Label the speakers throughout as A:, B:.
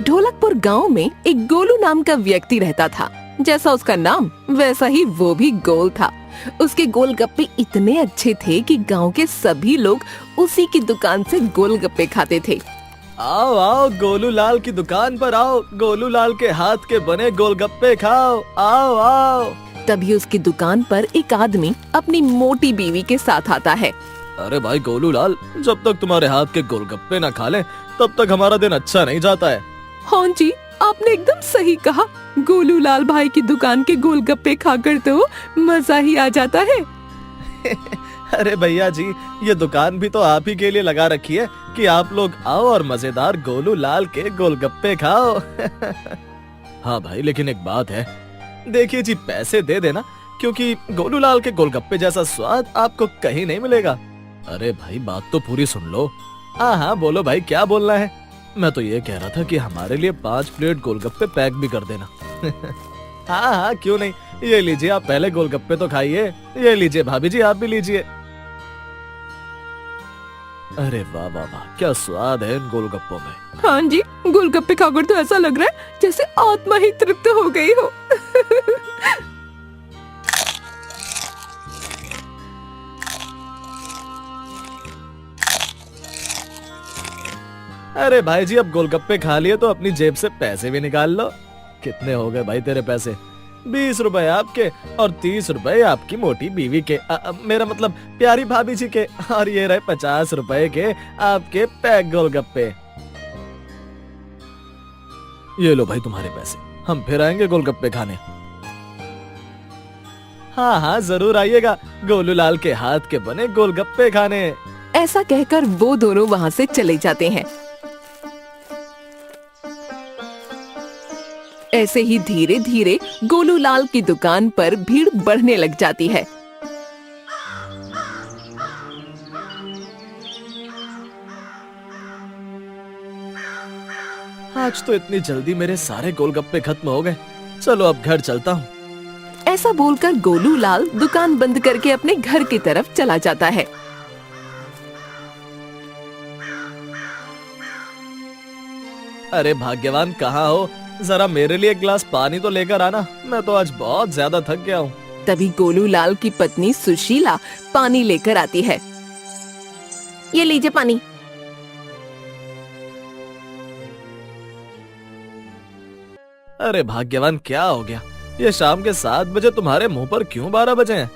A: ढोलकपुर गांव में एक गोलू नाम का व्यक्ति रहता था। जैसा उसका नाम वैसा ही वो भी गोल था। उसके गोलगप्पे इतने अच्छे थे कि गांव के सभी लोग उसी की दुकान से गोलगप्पे खाते थे।
B: आओ आओ गोलू लाल की दुकान पर आओ, गोलू लाल के हाथ के बने गोलगप्पे खाओ, आओ आओ।
A: तभी उसकी दुकान पर एक आदमी अपनी मोटी बीवी के साथ आता है।
B: अरे भाई गोलू लाल, जब तक तुम्हारे हाथ के गोलगप्पे ना खा लें तब तक हमारा दिन अच्छा नहीं जाता है।
A: हाँ जी, आपने एकदम सही कहा। गोलू लाल भाई की दुकान के गोलगप्पे खाकर तो मजा ही आ जाता है।
B: अरे भैया जी, ये दुकान भी तो आप ही के लिए लगा रखी है कि आप लोग आओ और मजेदार गोलू लाल के गोलगप्पे खाओ। हाँ भाई, लेकिन एक बात है, देखिए जी पैसे दे देना, क्योंकि गोलू लाल के गोलगप्पे जैसा स्वाद आपको कहीं नहीं मिलेगा। अरे भाई बात तो पूरी सुन लो। हाँ हाँ बोलो भाई, क्या बोलना है? मैं तो ये कह रहा था कि हमारे लिए 5 प्लेट गोलगप्पे पैक भी कर देना। हाँ हाँ क्यों नहीं, ये लीजिए, आप पहले गोलगप्पे तो खाइए। ये लीजिए भाभी जी, आप भी लीजिए। अरे वाह वाह वाह, क्या स्वाद है इन गोलगप्पों में।
A: हाँ जी, गोलगप्पे खाकर तो ऐसा लग रहा है जैसे आत्मा ही तृप्त हो गई हो।
B: अरे भाई जी, अब गोलगप्पे खा लिए तो अपनी जेब से पैसे भी निकाल लो। कितने हो गए भाई तेरे पैसे? 20 रुपए आपके और 30 रुपए आपकी मोटी बीवी के, मेरा मतलब प्यारी भाभी जी के, और ये रहे 50 रुपए के आपके पैक गोलगप्पे। ये लो भाई तुम्हारे पैसे, हम फिर आएंगे गोलगप्पे खाने। हाँ हाँ जरूर आइएगा, गोलू लाल के हाथ के बने गोलगप्पे खाने।
A: ऐसा कहकर वो दोनों वहाँ से चले जाते हैं। ऐसे ही धीरे धीरे गोलू लाल की दुकान पर भीड़ बढ़ने लग जाती है।
B: आज तो इतनी जल्दी मेरे सारे गोलगप्पे खत्म हो गए। चलो अब घर चलता हूँ।
A: ऐसा बोलकर गोलू लाल दुकान बंद करके अपने घर की तरफ चला जाता है।
B: अरे भाग्यवान, कहाँ हो? जरा मेरे लिए एक गिलास पानी तो लेकर आना, मैं तो आज बहुत ज्यादा थक गया हूँ।
A: तभी गोलू लाल की पत्नी सुशीला पानी लेकर आती है। ये लीजिए पानी।
B: अरे भाग्यवान, क्या हो गया? ये शाम के 7 बजे तुम्हारे मुंह पर क्यों 12 बजे हैं?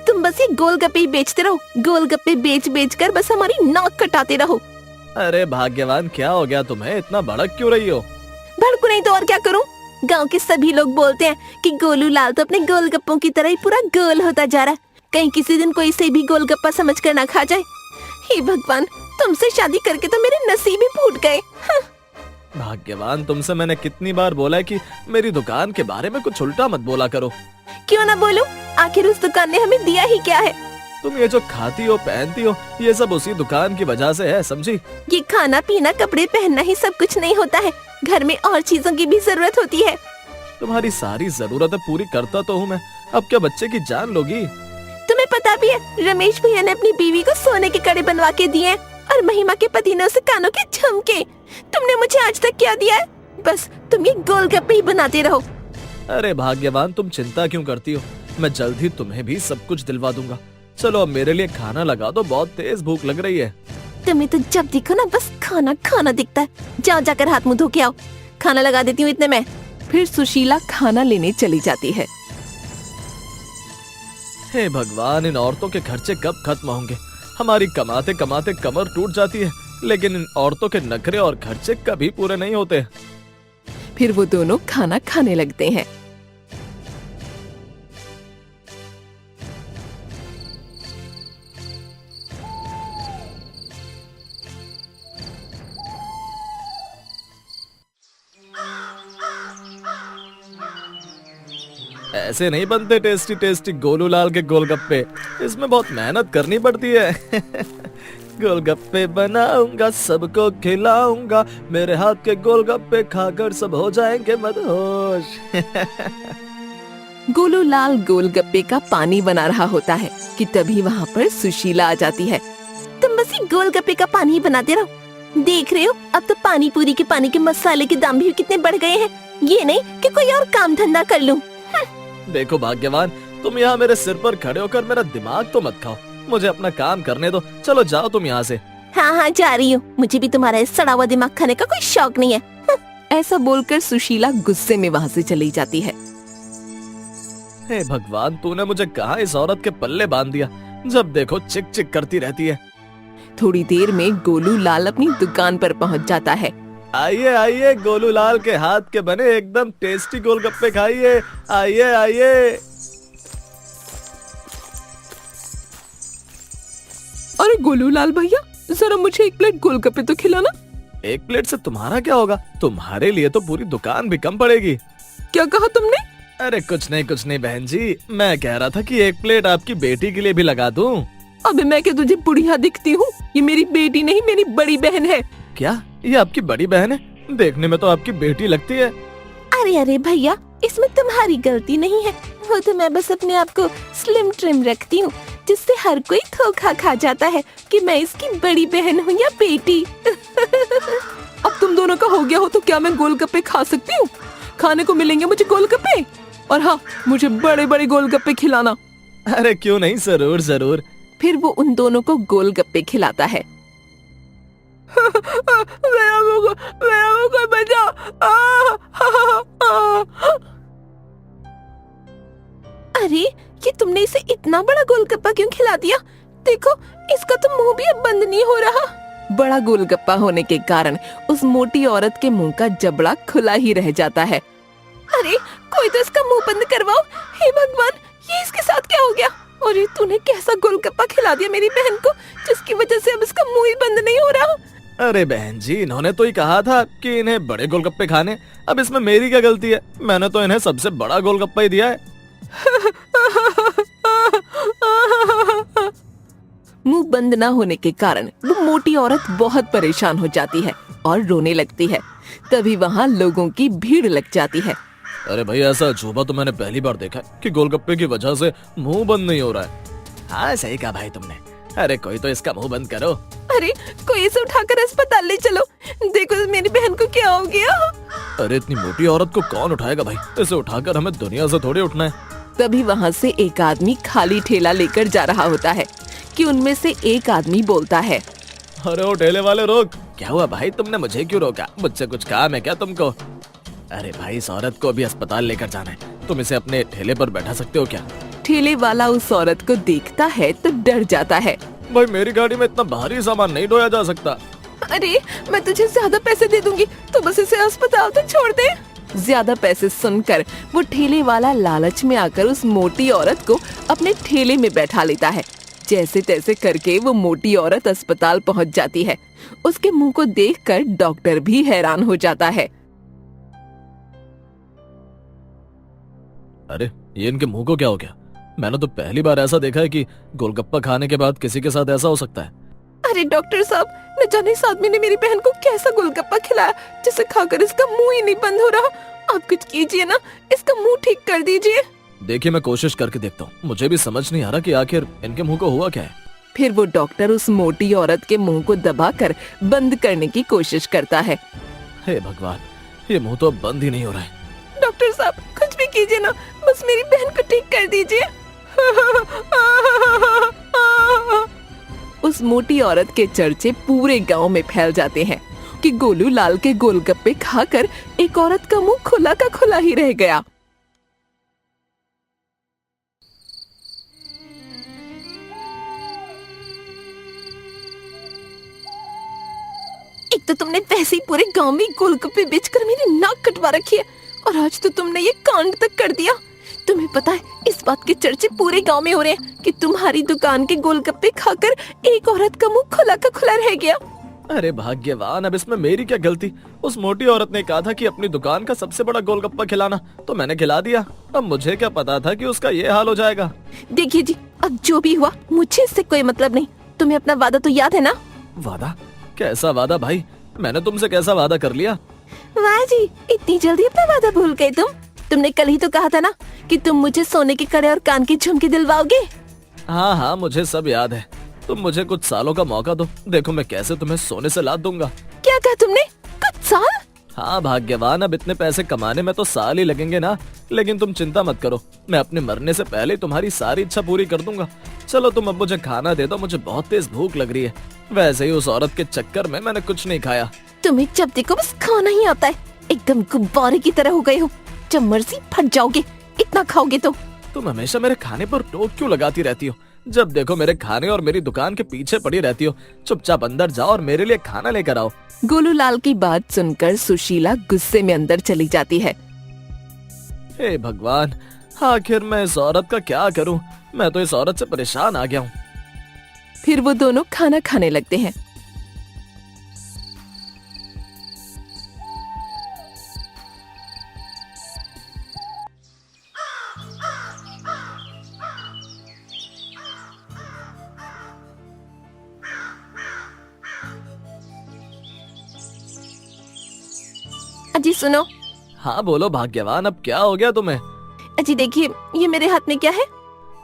A: तुम बस ये गोलगप्पे ही बेचते रहो, गोलगप्पे बेच बेच कर बस हमारी नाक कटाते रहो।
B: अरे भाग्यवान, क्या हो गया तुम्हें? इतना भड़क क्यों रही हो?
A: भड़कू नहीं तो और क्या करूं? गांव के सभी लोग बोलते हैं कि गोलू लाल तो अपने गोलगप्पों की तरह ही पूरा गोल होता जा रहा है। कहीं किसी दिन कोई से भी गोलगप्पा समझ कर ना खा जाए। हे भगवान, तुमसे शादी करके तो मेरे नसीब ही फूट गए। हाँ।
B: भाग्यवान, तुमसे मैंने कितनी बार बोला है कि मेरी दुकान के बारे में कुछ उल्टा मत बोला करो।
A: क्यों ना बोलूं? आखिर उस दुकान ने हमें दिया ही क्या है?
B: तुम ये जो खाती हो पहनती हो, ये सब उसी दुकान की वजह से है, समझी?
A: ये खाना पीना कपड़े पहनना ही सब कुछ नहीं होता है, घर में और चीजों की भी जरूरत होती है।
B: तुम्हारी सारी जरूरतें पूरी करता तो हूँ मैं, अब क्या बच्चे की जान लोगी?
A: तुम्हें पता भी है, रमेश भैया ने अपनी बीवी को सोने के कड़े बनवा के दिए और महिमा के पति ने उसे कानों के झुमके। तुमने मुझे आज तक क्या दिया है? बस तुम ये गोलगप्पे ही बनाते रहो।
B: अरे भाग्यवान, तुम चिंता क्यों करती हो? मैं जल्द ही तुम्हें भी सब कुछ दिलवा दूंगा। चलो अब मेरे लिए खाना लगा दो, बहुत तेज भूख लग रही है।
A: तुम्हें तो जब देखो ना बस खाना खाना दिखता है। जाओ जाकर हाथ मुंह धो के आओ, खाना लगा देती हूँ इतने में। फिर सुशीला खाना लेने चली जाती है।
B: हे भगवान, इन औरतों के खर्चे कब खत्म होंगे? हमारी कमाते कमाते कमर टूट जाती है, लेकिन इन औरतों के नखरे और खर्चे कभी पूरे नहीं होते।
A: फिर वो दोनों खाना खाने लगते हैं।
B: ऐसे नहीं बनते टेस्टी टेस्टी गोलू लाल के गोलगप्पे, इसमें बहुत मेहनत करनी पड़ती है। गोलगप्पे बनाऊंगा, सबको खिलाऊंगा, मेरे हाथ के गोलगप्पे खाकर सब हो जाएंगे मदहोश।
A: गोलू लाल गोलगप्पे का पानी बना रहा होता है कि तभी वहाँ पर सुशीला आ जाती है। तुम बस ये गोलगप्पे का पानी ही बनाते रहो, देख रहे हो, अब तो पानी पूरी के पानी के मसाले के दाम भी कितने बढ़ गए हैं। ये नहीं कि कोई और काम धंधा कर लूं।
B: देखो भाग्यवान, तुम यहाँ मेरे सिर पर खड़े होकर मेरा दिमाग तो मत खाओ, मुझे अपना काम करने दो। चलो जाओ तुम यहाँ से।
A: हाँ हाँ जा रही हूँ, मुझे भी तुम्हारा इस सड़ा हुआ दिमाग खाने का कोई शौक नहीं है।
C: ऐसा बोलकर सुशीला गुस्से में वहाँ से चली जाती है।
B: हे भगवान, तूने मुझे कहाँ इस औरत के पल्ले बांध दिया। जब देखो चिक चिक करती रहती है।
C: थोड़ी देर में गोलू लाल अपनी दुकान पर पहुँच जाता है।
B: आइए आइए, गोलू लाल के हाथ के बने एकदम टेस्टी गोलगप्पे खाइए। आइए आइए।
C: अरे गोलू लाल भैया, जरा मुझे 1 प्लेट गोलगप्पे तो खिलाना।
B: 1 प्लेट से तुम्हारा क्या होगा? तुम्हारे लिए तो पूरी दुकान भी कम पड़ेगी।
C: क्या कहा तुमने?
B: अरे कुछ नहीं बहन जी, मैं कह रहा था कि 1 प्लेट आपकी बेटी के लिए भी लगा दूं।
C: अबे मैं क्या तुझे बुढ़िया दिखती हूँ? ये मेरी बेटी नहीं, मेरी बड़ी बहन है।
B: क्या ये आपकी बड़ी बहन है? देखने में तो आपकी बेटी लगती है।
A: अरे अरे भैया, इसमें तुम्हारी गलती नहीं है। वो तो मैं बस अपने आप को स्लिम ट्रिम रखती हूँ, जिससे हर कोई धोखा खा जाता है कि मैं इसकी बड़ी बहन हूँ या बेटी।
C: अब तुम दोनों का हो गया हो तो क्या मैं गोलगप्पे खा सकती हूँ? खाने को मिलेंगे मुझे गोलगप्पे, और हाँ, मुझे बड़े बड़े गोलगप्पे खिलाना।
B: अरे क्यों नहीं, जरूर जरूर।
C: फिर वो उन दोनों को गोलगप्पे खिलाता है। बचा।
A: अरे ये तुमने इसे इतना बड़ा गोलगप्पा क्यों खिला दिया? देखो, इसका तो मुंह भी अब बंद नहीं हो रहा।
C: बड़ा गोलगप्पा होने के कारण उस मोटी औरत के मुंह का जबड़ा खुला ही रह जाता है।
A: अरे कोई तो इसका मुंह बंद करवाओ। हे भगवान, ये इसके साथ क्या हो गया? और ये तूने कैसा गोलगप्पा खिला दिया मेरी बहन को, जिसकी वजह से अब इसका मुंह ही बंद नहीं हो रहा।
B: अरे बहन जी, इन्होंने तो ही कहा था कि इन्हें बड़े गोलगप्पे खाने। अब इसमें मेरी क्या गलती है? मैंने तो इन्हें सबसे बड़ा गोलगप्पा ही दिया है।
C: मुंह बंद न होने के कारण वो मोटी औरत बहुत परेशान हो जाती है और रोने लगती है। तभी वहाँ लोगों की भीड़ लग जाती है।
B: अरे भाई, ऐसा अजूबा तो मैंने पहली बार देखा है कि गोलगप्पे की वजह से मुंह बंद नहीं हो रहा है। हाँ सही कहा भाई तुमने। अरे कोई तो इसका मुंह बंद करो।
A: अरे कोई इसे उठाकर अस्पताल ले चलो। देखो मेरी बहन को क्या हो गया।
B: अरे इतनी मोटी औरत को कौन उठाएगा भाई? इसे उठाकर हमें दुनिया से थोड़ी उठना है।
C: तभी वहाँ से एक आदमी खाली ठेला लेकर जा रहा होता है कि उनमें से एक आदमी बोलता है,
B: अरे ओ ठेले वाले रोक। क्या हुआ भाई, तुमने मुझे क्यों रोका? मुझसे कुछ काम है क्या तुमको? अरे भाई, इस औरत को अभी अस्पताल लेकर जाना है, तुम इसे अपने ठेले पर बैठा सकते हो क्या?
C: ठेले वाला उस औरत को देखता है तो डर जाता है।
B: भाई मेरी गाड़ी में इतना भारी सामान नहीं ढोया जा सकता।
A: अरे मैं तुझे ज्यादा पैसे दे दूंगी, तो बस इसे अस्पताल तक छोड़ दे।
C: ज्यादा पैसे सुनकर वो ठेले वाला लालच में आकर उस मोटी औरत को अपने ठेले में बैठा लेता है। जैसे तैसे करके वो मोटी औरत अस्पताल पहुंच जाती है। उसके मुंह को देखकर डॉक्टर भी हैरान हो जाता है।
B: अरे ये इनके मुंह को क्या हो गया? मैंने तो पहली बार ऐसा देखा है कि गोलगप्पा खाने के बाद किसी के साथ ऐसा हो सकता है।
A: अरे डॉक्टर साहब, न जाने इस आदमी ने मेरी बहन को कैसा गोलगप्पा खिलाया जिसे खाकर इसका मुंह ही नहीं बंद हो रहा। आप कुछ कीजिए ना, इसका मुंह ठीक कर दीजिए।
B: देखिए मैं कोशिश करके देखता हूँ। मुझे भी समझ नहीं आ रहा कि आखिर इनके मुंह को हुआ क्या है।
C: फिर वो डॉक्टर उस मोटी औरत के मुंह को दबाकर बंद करने की कोशिश करता है।
B: हे भगवान, ये मुंह तो अब बंद ही नहीं हो रहा है।
A: डॉक्टर साहब कुछ भी कीजिए ना, बस मेरी बहन को ठीक कर दीजिए।
C: उस मोटी औरत के चर्चे पूरे गांव में फैल जाते हैं कि गोलू लाल के गोलगप्पे खाकर एक औरत का मुंह खुला का खुला ही रह गया।
A: एक तो तुमने वैसे ही पूरे गांव में गोलगप्पे बेचकर मेरी नाक कटवा रखी है, और आज तो तुमने ये कांड तक कर दिया। तुम्हें पता है इस बात के चर्चे पूरे गांव में हो रहे हैं कि तुम्हारी दुकान के गोलगप्पे खाकर एक औरत का मुंह खुला का खुला रह गया।
B: अरे भाग्यवान, अब इसमें मेरी क्या गलती? उस मोटी औरत ने कहा था कि अपनी दुकान का सबसे बड़ा गोलगप्पा खिलाना, तो मैंने खिला दिया। अब मुझे क्या पता था कि उसका ये हाल हो जाएगा।
A: देखिए जी, अब जो भी हुआ मुझे इससे कोई मतलब नहीं। तुम्हें अपना वादा तो याद है ना?
B: वादा? कैसा वादा भाई? मैंने तुमसे कैसा वादा कर लिया?
A: वाह जी, इतनी जल्दी अपना वादा भूल गए तुम। तुमने कल ही तो कहा था ना कि तुम मुझे सोने के कड़े और कान की झुमके दिलवाओगे।
B: हाँ, मुझे सब याद है। तुम मुझे कुछ सालों का मौका दो, देखो मैं कैसे तुम्हें सोने से लाद दूंगा।
C: क्या कहा तुमने? कुछ साल?
B: हाँ भाग्यवान, अब इतने पैसे कमाने में तो साल ही लगेंगे ना। लेकिन तुम चिंता मत करो, मैं अपने मरने से पहले तुम्हारी सारी इच्छा पूरी कर दूंगा। चलो तुम अब मुझे खाना दे दो, मुझे बहुत तेज भूख लग रही है। वैसे ही उस औरत के चक्कर में मैंने कुछ नहीं खाया।
A: तुम्हें जब देखो बस खाना ही आता है, एकदम गुब्बारे की तरह हो गए हो। जब मर्जी फट जाओगे, इतना खाओगे तो।
B: तुम हमेशा मेरे खाने पर टोक क्यों लगाती रहती हो? जब देखो मेरे खाने और मेरी दुकान के पीछे पड़ी रहती हो। चुपचाप अंदर जाओ और मेरे लिए खाना लेकर आओ।
C: गोलू लाल की बात सुनकर सुशीला गुस्से में अंदर चली जाती है।
B: हे भगवान, आखिर मैं इस औरत का क्या करूं? मैं तो इस औरत से परेशान आ गया हूं।
C: फिर वो दोनों खाना खाने लगते हैं।
A: अजी सुनो।
B: हाँ बोलो भाग्यवान, अब क्या हो गया तुम्हें?
A: अजी देखिए, ये मेरे हाथ में क्या है?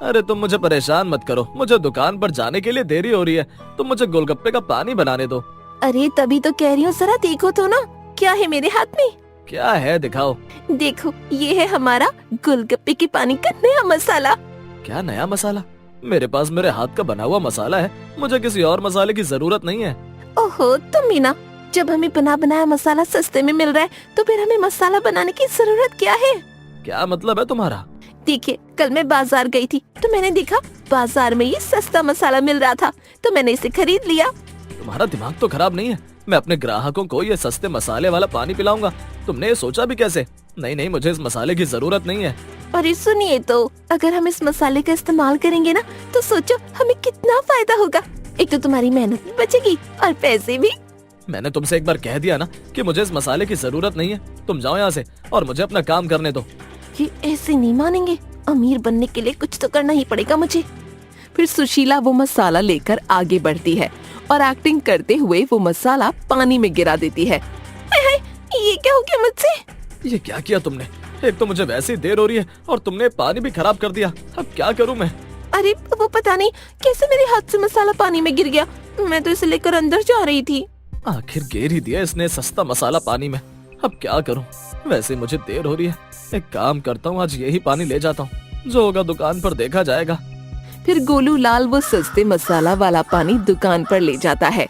B: अरे तुम मुझे परेशान मत करो, मुझे दुकान पर जाने के लिए देरी हो रही है। तुम मुझे गोलगप्पे का पानी बनाने दो।
A: अरे तभी तो कह रही हूँ, जरा देखो तो ना, क्या है मेरे हाथ में?
B: क्या है, दिखाओ।
A: देखो, ये है हमारा गोलगप्पे के पानी का नया मसाला।
B: क्या नया मसाला? मेरे पास मेरे हाथ का बना हुआ मसाला है, मुझे किसी और मसाले की जरूरत नहीं है।
A: ओहो तुम भी ना, जब हमें बना बनाया मसाला सस्ते में मिल रहा है तो फिर हमें मसाला बनाने की जरूरत क्या है?
B: क्या मतलब है तुम्हारा?
A: देखिए, कल मैं बाजार गई थी तो मैंने देखा बाजार में ये सस्ता मसाला मिल रहा था, तो मैंने इसे खरीद लिया।
B: तुम्हारा दिमाग तो खराब नहीं है? मैं अपने ग्राहकों को ये सस्ते मसाले वाला पानी पिलाऊंगा, तुमने ये सोचा भी कैसे? नहीं नहीं, मुझे इस मसाले की जरूरत नहीं है।
A: अरे सुनिए तो, अगर हम इस मसाले का इस्तेमाल करेंगे ना तो सोचो हमें कितना फायदा होगा। एक तो तुम्हारी मेहनत भी बचेगी और पैसे भी।
B: मैंने तुमसे एक बार कह दिया ना कि मुझे इस मसाले की जरूरत नहीं है। तुम जाओ यहाँ से और मुझे अपना काम करने दो।
A: ये ऐसे नहीं मानेंगे, अमीर बनने के लिए कुछ तो करना ही पड़ेगा मुझे।
C: फिर सुशीला वो मसाला लेकर आगे बढ़ती है और एक्टिंग करते हुए वो मसाला पानी में गिरा देती है।
A: हाय हाय, ये क्या हो गया मुझसे?
B: ये क्या किया तुमने? एक तो मुझे वैसे ही देर हो रही है और तुमने पानी भी खराब कर दिया। अब क्या करूँ मैं?
A: अरे वो पता नहीं कैसे मेरे हाथ से मसाला पानी में गिर गया, मैं तो इसे लेकर अंदर जा रही थी।
B: आखिर गिर ही दिया इसने सस्ता मसाला पानी में। अब क्या करूं? वैसे मुझे देर हो रही है, एक काम करता हूँ, आज यही पानी ले जाता हूँ, जो होगा दुकान पर देखा जाएगा।
C: फिर गोलू लाल वो सस्ते मसाला वाला पानी दुकान पर ले जाता है।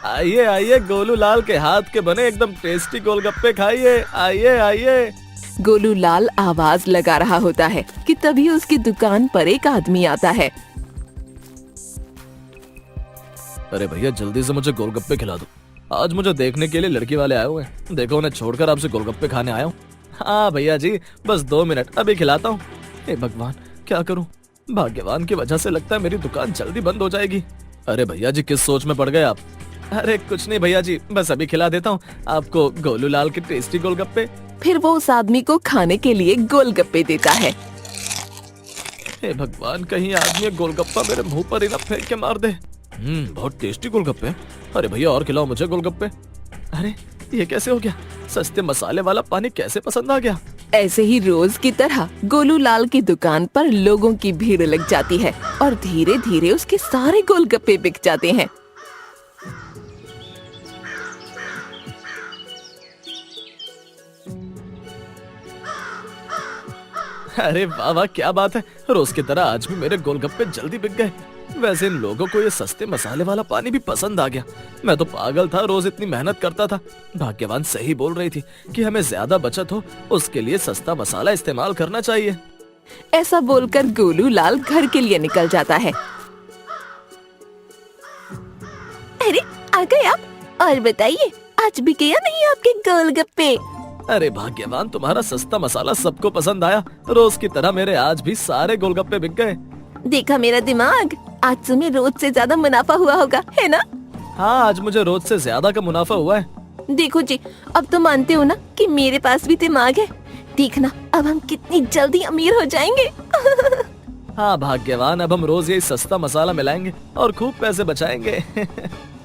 B: आइए आइए, गोलू लाल के हाथ के बने एकदम टेस्टी गोलगप्पे खाइए, आइए आइए।
C: गोलू लाल आवाज लगा रहा होता है कि तभी उसकी दुकान पर एक आदमी आता है।
B: अरे भैया, जल्दी से मुझे गोलगप्पे खिला दो, आज मुझे देखने के लिए लड़की वाले आए हुए हैं। देखो, उन्हें छोड़कर आपसे गोलगप्पे खाने आया हूँ। हाँ भैया जी, बस 2 मिनट, अभी खिलाता हूँ। हे भगवान, क्या करूँ? भाग्यवान की वजह से लगता है मेरी दुकान जल्दी बंद हो जाएगी। अरे भैया जी, किस सोच में पड़ गए आप? अरे कुछ नहीं भैया जी, बस अभी खिला देता हूँ आपको गोलू लाल के टेस्टी गोलगप्पे।
C: फिर वो उस आदमी को खाने के लिए गोलगप्पे देता है।
B: हे भगवान, कहीं आदमी गोलगप्पा मेरे मुंह पर ही ना फेंक के मार दे। बहुत टेस्टी गोलगप्पे। अरे भैया, और खिलाओ मुझे गोलगप्पे। अरे ये कैसे हो गया? सस्ते मसाले वाला पानी कैसे पसंद आ गया?
C: ऐसे ही रोज की तरह गोलू लाल की दुकान पर लोगों की भीड़ लग जाती है और धीरे धीरे उसके सारे गोलगप्पे बिक जाते हैं।
B: अरे वाह वाह, क्या बात है, रोज की तरह आज भी मेरे गोलगप्पे जल्दी बिक गए। वैसे इन लोगों को ये सस्ते मसाले वाला पानी भी पसंद आ गया। मैं तो पागल था, रोज इतनी मेहनत करता था। भाग्यवान सही बोल रही थी कि हमें ज्यादा बचत हो उसके लिए सस्ता मसाला इस्तेमाल करना चाहिए।
C: ऐसा बोलकर गोलू लाल घर के लिए निकल जाता है।
A: अरे आ गए आप, और बताइए आज भी गया नहीं आपके गोलगप्पे?
B: अरे भाग्यवान, तुम्हारा सस्ता मसाला सबको पसंद आया, रोज की तरह मेरे आज भी सारे गोलगप्पे बिक गए।
A: देखा मेरा दिमाग, आज तुम्हें रोज से ज्यादा मुनाफा हुआ होगा, है ना?
B: हाँ, आज मुझे रोज से ज्यादा का मुनाफा हुआ है।
A: देखो जी, अब तो मानते हो ना कि मेरे पास भी दिमाग है। देखना अब हम कितनी जल्दी अमीर हो जाएंगे।
B: हाँ भाग्यवान, अब हम रोज यही सस्ता मसाला मिलाएंगे और खूब पैसे बचाएंगे।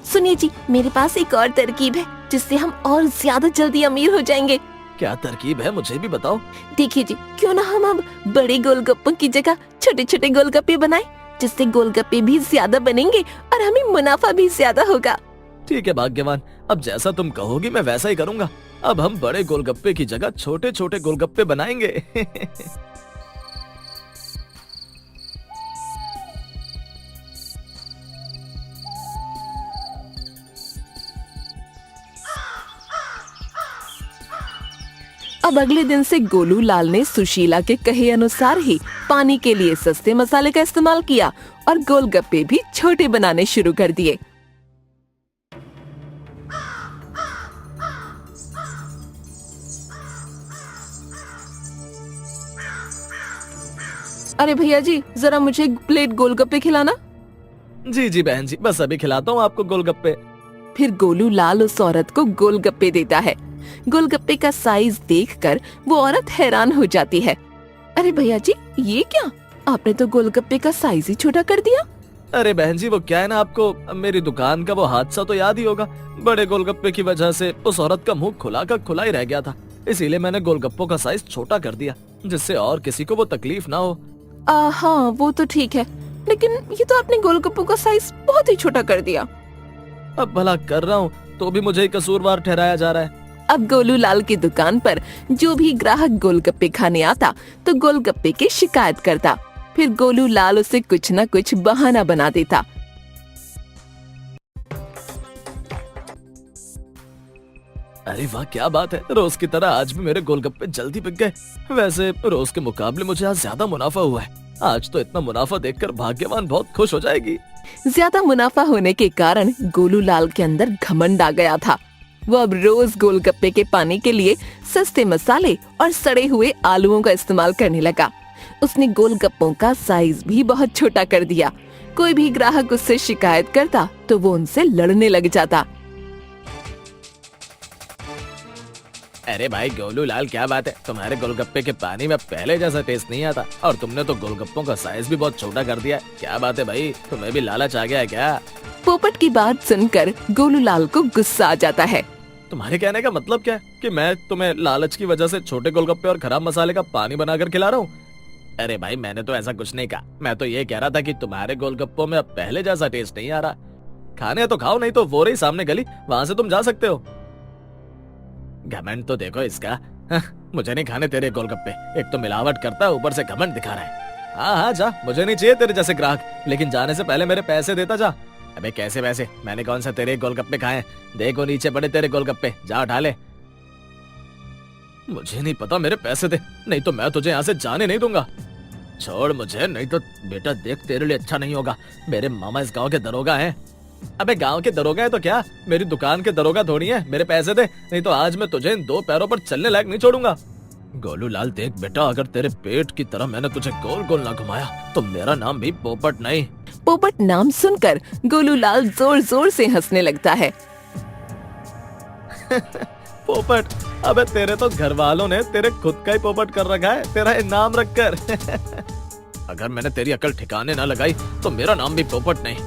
A: सुनिए जी, मेरे पास एक और तरकीब है जिससे हम और ज्यादा जल्दी अमीर हो जाएंगे।
B: क्या तरकीब है, मुझे भी बताओ।
A: देखिए जी, क्यों ना हम अब बड़े गोलगप्पों की जगह छोटे छोटे गोलगप्पे बनाएं, जिससे गोलगप्पे भी ज्यादा बनेंगे और हमें मुनाफा भी ज्यादा होगा।
B: ठीक है भाग्यवान, अब जैसा तुम कहोगी मैं वैसा ही करूंगा। अब हम बड़े गोलगप्पे की जगह छोटे छोटे गोलगप्पे बनाएंगे।
C: अब अगले दिन से गोलू लाल ने सुशीला के कहे अनुसार ही पानी के लिए सस्ते मसाले का इस्तेमाल किया और गोलगप्पे भी छोटे बनाने शुरू कर दिए। अरे भैया जी, जरा मुझे एक प्लेट गोलगप्पे खिलाना।
B: जी जी बहन जी, बस अभी खिलाता हूँ आपको गोलगप्पे।
C: फिर गोलू लाल उस औरत को गोलगप्पे देता है। गोलगप्पे का साइज देखकर वो औरत हैरान हो जाती है। अरे भैया जी, ये क्या? आपने तो गोलगप्पे का साइज ही छोटा कर दिया।
B: अरे बहन जी, वो क्या है ना, आपको मेरी दुकान का वो हादसा तो याद ही होगा। बड़े गोलगप्पे की वजह से उस औरत का मुंह खुला का खुला ही रह गया था, इसीलिए मैंने गोलगप्पों का साइज छोटा कर दिया, जिससे और किसी को वो तकलीफ ना हो।
C: हाँ वो तो ठीक है, लेकिन ये तो आपने गोलगप्पों का साइज बहुत ही छोटा कर दिया।
B: अब भला कर रहा हूँ तो भी मुझे ही कसूरवार ठहराया जा रहा है।
C: अब गोलू लाल की दुकान पर जो भी ग्राहक गोलगप्पे खाने आता तो गोलगप्पे की शिकायत करता। फिर गोलू लाल उसे कुछ न कुछ बहाना बना देता।
B: अरे वाह, क्या बात है, रोज की तरह आज भी मेरे गोलगप्पे जल्दी बिक गए। वैसे रोज के मुकाबले मुझे आज ज्यादा मुनाफा हुआ है। आज तो इतना मुनाफा देखकर भाग्यवान बहुत खुश हो जाएगी।
C: ज्यादा मुनाफा होने के कारण गोलू लाल के अंदर घमंड आ गया था। वो अब रोज गोलगप्पे के पानी के लिए सस्ते मसाले और सड़े हुए आलूओं का इस्तेमाल करने लगा। उसने गोलगप्पों का साइज भी बहुत छोटा कर दिया। कोई भी ग्राहक उससे शिकायत करता तो वो उनसे लड़ने लग जाता।
B: अरे भाई गोलू लाल, क्या बात है, तुम्हारे गोलगप्पे के पानी में पहले जैसा टेस्ट नहीं आता और तुमने तो गोलगप्पों का साइज भी बहुत छोटा कर दिया। क्या बात है भाई, तुम्हें भी लालच आ गया है क्या?
C: पोपट की बात सुनकर गोलू लाल को गुस्सा आ जाता है।
B: तुम्हारे कहने का मतलब क्या है कि मैं तुम्हें लालच की वजह से छोटे गोलगप्पे और खराब मसाले का पानी बनाकर खिला रहा हूँ? अरे भाई, मैंने तो ऐसा कुछ नहीं कहा। मैं तो ये कह रहा था कि तुम्हारे गोलगप्पों में अब पहले जैसा टेस्ट नहीं आ रहा। खाने तो खाओ, नहीं तो वो रही सामने गली, वहाँ से तुम जा सकते हो। घमंड तो देखो इसका। मुझे नहीं खाने तेरे गोलगप्पे। एक तो मिलावट करता है, ऊपर से घमंड दिखा रहा है। हाँ हाँ जा, मुझे नहीं चाहिए तेरे जैसे ग्राहक, लेकिन जाने से पहले मेरे पैसे देता जा। अबे कैसे पैसे? मैंने कौन सा तेरे गोलगप्पे खाए? देखो नीचे पड़े तेरे गोलगप्पे, जा उठा ले। मुझे नहीं पता, मेरे पैसे दे, नहीं तो मैं तुझे यहाँ से जाने नहीं दूंगा। छोड़ मुझे, नहीं तो बेटा देख, तेरे लिए अच्छा नहीं होगा। मेरे मामा इस गांव के दरोगा हैं। अबे गांव के दरोगा है तो क्या, मेरी दुकान के दरोगा थोड़ी है। मेरे पैसे दे, नहीं तो आज मैं तुझे इन दो पैरों पर चलने लायक नहीं छोड़ूंगा। गोलू लाल देख बेटा, अगर तेरे पेट की तरह मैंने तुझे गोल गोल ना घुमाया तो मेरा नाम भी पोपट नहीं।
C: पोपट नाम सुनकर गोलू लाल जोर जोर से हंसने लगता है।
B: पोपट? अबे तेरे तो घर वालों ने तेरे खुद का ही पोपट कर रखा है, तेरा नाम रखकर। अगर मैंने तेरी अकल ठिकाने ना लगाई तो मेरा नाम भी पोपट नहीं।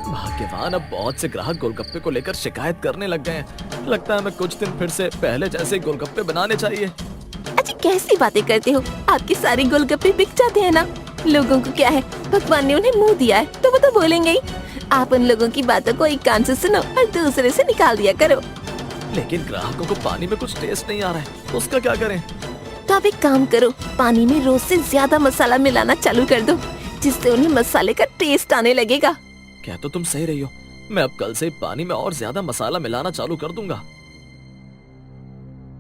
B: भाग्यवान, अब बहुत से ग्राहक गोलगप्पे को लेकर शिकायत करने लग गए हैं। लगता है मैं कुछ दिन फिर से पहले जैसे गोलगप्पे बनाने चाहिए।
A: अच्छा, कैसी बातें करते हो? आपके सारे गोलगप्पे बिक जाते हैं ना। लोगों को क्या है, भगवान ने उन्हें मुंह दिया है तो वो तो बोलेंगे ही। आप उन लोगों की बातों को एक कान से सुनो और दूसरे से निकाल दिया करो।
B: लेकिन ग्राहकों को पानी में कुछ टेस्ट नहीं आ रहा है, उसका क्या करें?
A: तो आप एक काम करो, पानी में रोज से ज्यादा मसाला मिलाना चालू कर दो, जिससे उन्हें मसाले का टेस्ट आने लगेगा।
B: क्या तो तुम सही रही हो, मैं अब कल से पानी में और ज्यादा मसाला मिलाना चालू कर दूंगा।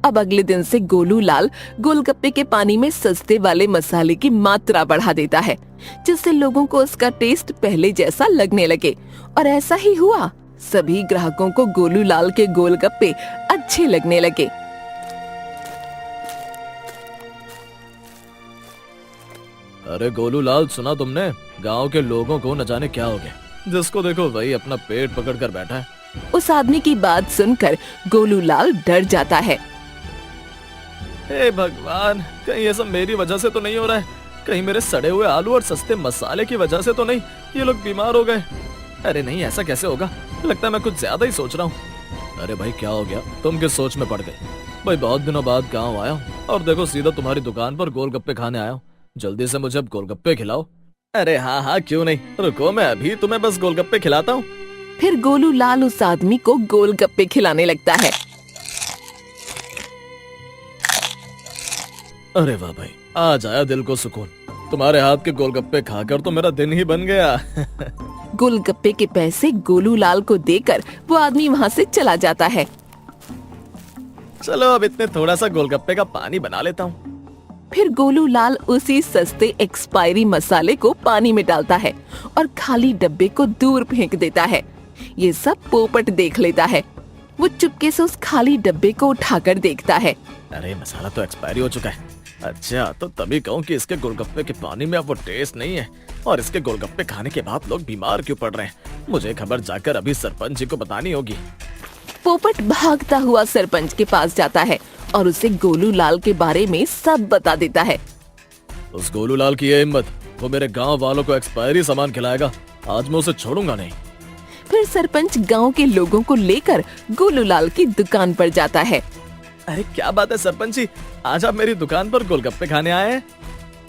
C: अब अगले दिन से गोलू लाल गोलगप्पे के पानी में सस्ते वाले मसाले की मात्रा बढ़ा देता है, जिससे लोगों को उसका टेस्ट पहले जैसा लगने लगे। और ऐसा ही हुआ, सभी ग्राहकों को गोलू लाल के गोलगप्पे अच्छे लगने लगे।
B: अरे गोलू लाल, सुना तुमने? गांव के लोगों को न जाने क्या हो गया, जिसको देखो वही अपना पेट पकड़ कर बैठा है।
C: उस आदमी की बात सुनकर गोलू लाल डर जाता है।
B: हे भगवान, कहीं ये सब मेरी वजह से तो नहीं हो रहा है? कहीं मेरे सड़े हुए आलू और सस्ते मसाले की वजह से तो नहीं ये लोग बीमार हो गए? अरे नहीं, ऐसा कैसे होगा? लगता है मैं कुछ ज्यादा ही सोच रहा हूँ। अरे भाई क्या हो गया, तुम किस सोच में पड़ गए? भाई बहुत दिनों बाद गांव आया हूँ और देखो सीधा तुम्हारी दुकान पर गोलगप्पे खाने आया हूँ। जल्दी से मुझे अब गोलगप्पे खिलाओ। अरे हाँ हाँ क्यों नहीं, रुको मैं अभी तुम्हें बस गोलगप्पे खिलाता हूँ।
C: फिर गोलू लाल उस आदमी को गोलगप्पे खिलाने लगता है।
B: अरे वाह भाई, आज आया दिल को सुकून। तुम्हारे हाथ के गोलगप्पे खाकर तो मेरा दिन ही बन गया।
C: गोलगप्पे के पैसे गोलू लाल को देकर वो आदमी वहाँ से चला जाता है।
B: चलो अब इतने थोड़ा सा गोलगप्पे का पानी बना लेता हूँ।
C: फिर गोलू लाल उसी सस्ते एक्सपायरी मसाले को पानी में डालता है और खाली डब्बे को दूर फेंक देता है। ये सब पोपट देख लेता है। वो चुपके से उस खाली डब्बे को उठाकर देखता है।
B: अरे मसाला तो एक्सपायरी हो चुका है। अच्छा तो तभी कहूँ कि इसके गोलगप्पे के पानी में अब वो टेस्ट नहीं है, और इसके गोलगप्पे खाने के बाद लोग बीमार क्यों पड़ रहे हैं। मुझे खबर जाकर अभी सरपंच जी को बतानी होगी।
C: पोपट भागता हुआ सरपंच के पास जाता है और उसे गोलू लाल के बारे में सब बता देता है।
B: उस गोलू लाल की ये हिम्मत, वो मेरे गांव वालों को एक्सपायरी सामान खिलाएगा। आज मैं उसे छोड़ूंगा नहीं।
C: फिर सरपंच गांव के लोगों को लेकर गोलू लाल की दुकान पर जाता है।
B: अरे क्या बात है सरपंच जी, आज आप मेरी दुकान पर गोलगप्पे खाने आए हैं?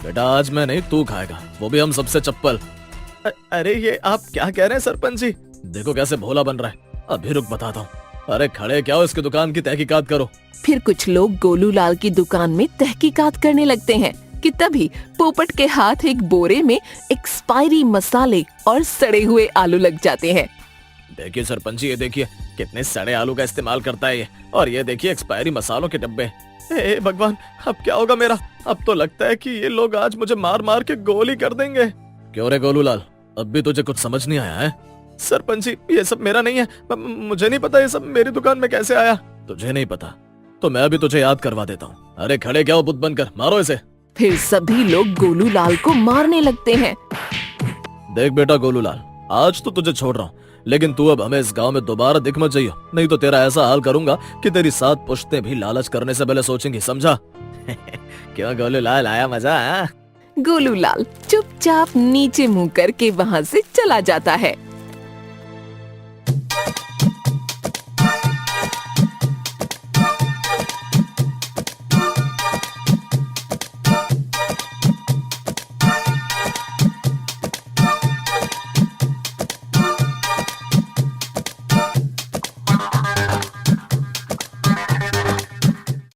B: बेटा आज मैं नहीं, तू खाएगा, वो भी हम सबसे चप्पल। अरे ये आप क्या कह रहे हैं सरपंच जी? देखो कैसे भोला बन रहा है। अभी रुक बताता हूँ। अरे खड़े क्या हो, इसकी दुकान की तहकीकात करो।
C: फिर कुछ लोग गोलू लाल की दुकान में तहकीकात करने लगते हैं कि तभी पोपट के हाथ एक बोरे में एक्सपायरी मसाले और सड़े हुए आलू लग जाते हैं।
B: देखिए सरपंच जी, ये देखिए कितने सड़े आलू का इस्तेमाल करता है ये, और ये देखिए एक्सपायरी मसालों के डब्बे। हे भगवान, अब क्या होगा मेरा? अब तो लगता है कि ये लोग आज मुझे मार मार के गोली कर देंगे। क्यों रे गोलू लाल, अब भी तुझे कुछ समझ नहीं आया है? सरपंच जी ये सब मेरा नहीं है, मुझे नहीं पता ये सब मेरी दुकान में कैसे आया। तुझे नहीं पता तो मैं अभी तुझे याद करवा देता हूँ। अरे खड़े क्या हो, बुत बनकर मारो इसे।
C: फिर सभी लोग गोलू लाल को मारने लगते हैं।
B: देख बेटा गोलू लाल, आज तो तुझे छोड़ रहा हूँ, लेकिन तू अब हमें इस गांव में दोबारा दिख मत जाइयो, नहीं तो तेरा ऐसा हाल करूंगा कि तेरी 7 पुश्तें भी लालच करने से पहले सोचेंगी, समझा? क्यों गोलू लाल, आया मजा?
C: गोलू लाल चुपचाप नीचे मुंह करके वहाँ से चला जाता है।